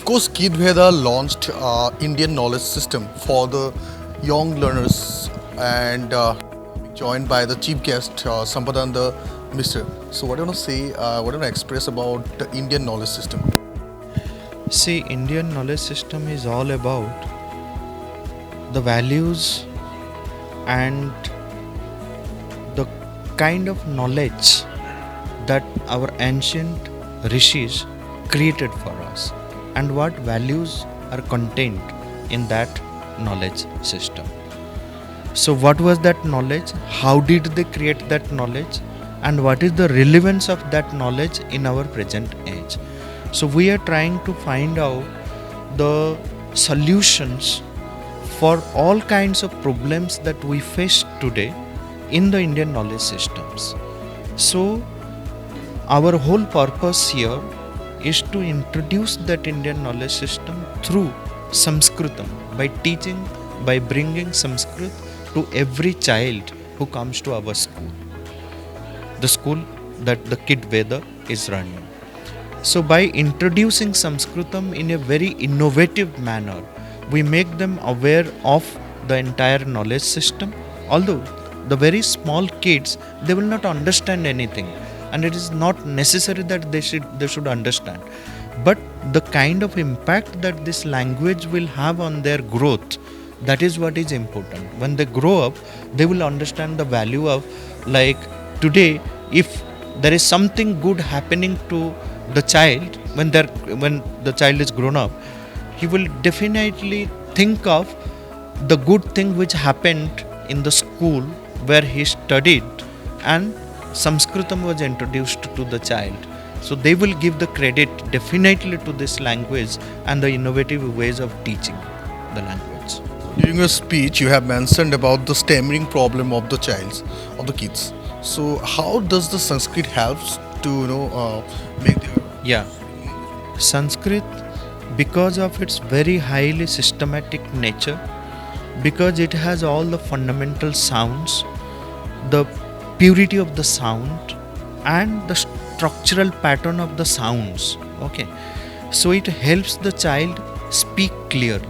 Of course, Kid Veda launched Indian knowledge system for the young learners and joined by the chief guest Sampadananda Mishra. So what do you want to say, what do you want to express about the Indian knowledge system? See, Indian knowledge system is all about the values and the kind of knowledge that our ancient rishis created for us and what values are contained in that knowledge system. So, what was that knowledge? How did they create that knowledge? And what is the relevance of that knowledge in our present age? So, we are trying to find out the solutions for all kinds of problems that we face today in the Indian knowledge systems. So, our whole purpose here is to introduce that Indian knowledge system through Sanskritam by bringing Sanskrit to every child who comes to our school, the school that the Kid Veda is running. So by introducing Sanskritam in a very innovative manner, we make them aware of the entire knowledge system. Although the very small kids, they will not understand anything, and it is not necessary that they should understand. But the kind of impact that this language will have on their growth, that is what is important. When they grow up, they will understand the value of, like today, if there is something good happening to the child, when the child is grown up, he will definitely think of the good thing which happened in the school where he studied and Sanskritam was introduced to the child. So they will give the credit definitely to this language and the innovative ways of teaching the language. During your speech, you have mentioned about the stammering problem of the kids. So how does the Sanskrit helps to make their Yeah, Sanskrit, because of its very highly systematic nature, because it has all the fundamental sounds, the purity of the sound and the structural pattern of the sounds. Okay, so it helps the child speak clearly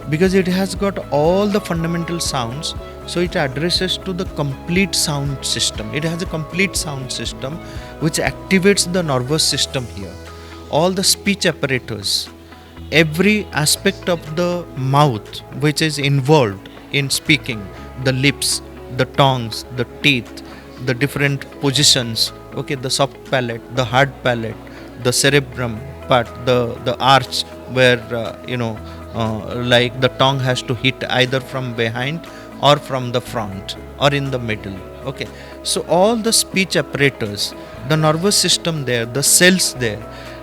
because it has got all the fundamental sounds. So it addresses to the complete sound system. It has a complete sound system which activates the nervous system here, all the speech apparatus, every aspect of the mouth which is involved in speaking, the lips, the tongues, the teeth, the different positions, okay, the soft palate, the hard palate, the cerebrum part, the arch where like the tongue has to hit either from behind or from the front or in the middle. Okay, so all the speech apparatus, the nervous system there, the cells there,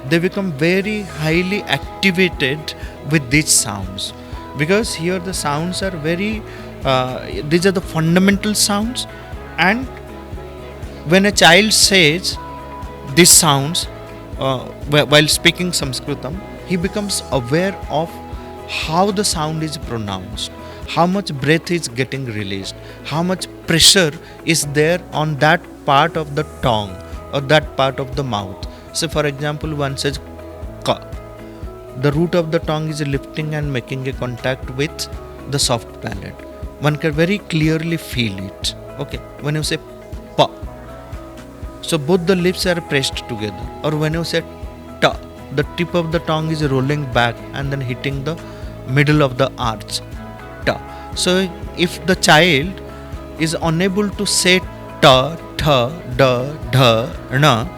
they become very highly activated with these sounds, because here the sounds are very these are the fundamental sounds. And when a child says these sounds while speaking Sanskritam, he becomes aware of how the sound is pronounced, how much breath is getting released, how much pressure is there on that part of the tongue or that part of the mouth. So for example, one says ka, the root of the tongue is lifting and making a contact with the soft palate. One can very clearly feel it. Okay, when you say pa, so both the lips are pressed together. Or when you say ta, the tip of the tongue is rolling back and then hitting the middle of the arch. Ta. So if the child is unable to say ta, tha, da, dha, na,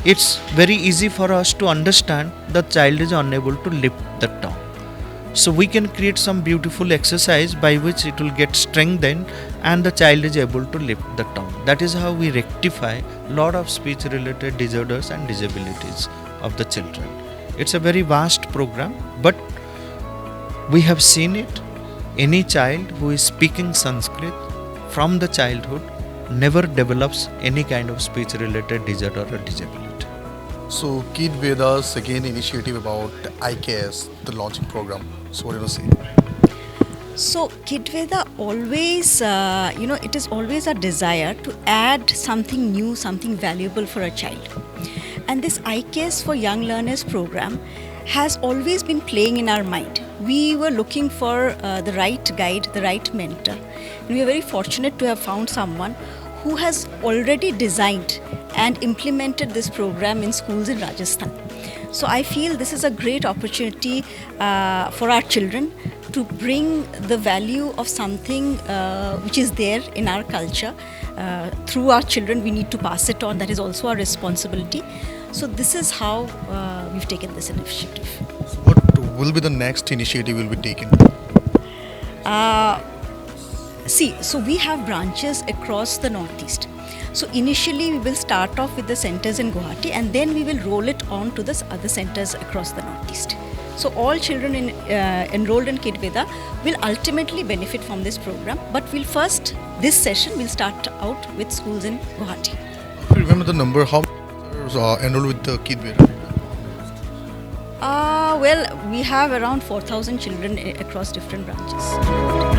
it's very easy for us to understand the child is unable to lift the tongue. So we can create some beautiful exercise by which it will get strengthened and the child is able to lift the tongue. That is how we rectify a lot of speech related disorders and disabilities of the children. It's a very vast program, but we have seen it. Any child who is speaking Sanskrit from the childhood never develops any kind of speech related disorder or disability. So Kid Veda's again initiative about IKS, the launching program. So what do you want to say? So Kid Veda always, it is always a desire to add something new, something valuable for a child. And this IKS for Young Learners program has always been playing in our mind. We were looking for the right guide, the right mentor. And we are very fortunate to have found someone who has already designed and implemented this program in schools in Rajasthan. So I feel this is a great opportunity for our children to bring the value of something which is there in our culture. Through our children, we need to pass it on. That is also our responsibility. So this is how we've taken this initiative. What will be the next initiative will be taken? So we have branches across the Northeast. So initially we will start off with the centers in Guwahati, and then we will roll it on to the other centers across the Northeast. So all children enrolled in Kid Veda will ultimately benefit from this program. But this session we'll start out with schools in Guwahati. Do you remember the number? How many are enrolled with the Kid Veda? Well, we have around 4,000 children across different branches.